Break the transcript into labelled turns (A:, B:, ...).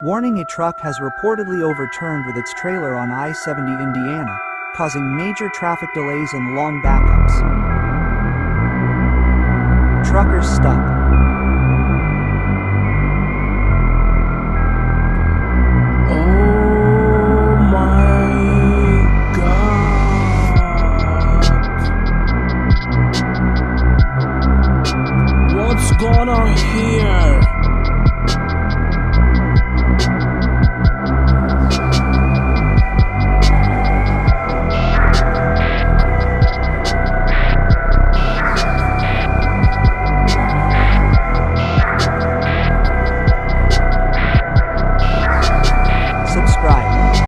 A: Warning: a truck has reportedly overturned with its trailer on I-70 Indiana, causing major traffic delays and long backups. Truckers stuck.
B: Oh my God. What's going on here?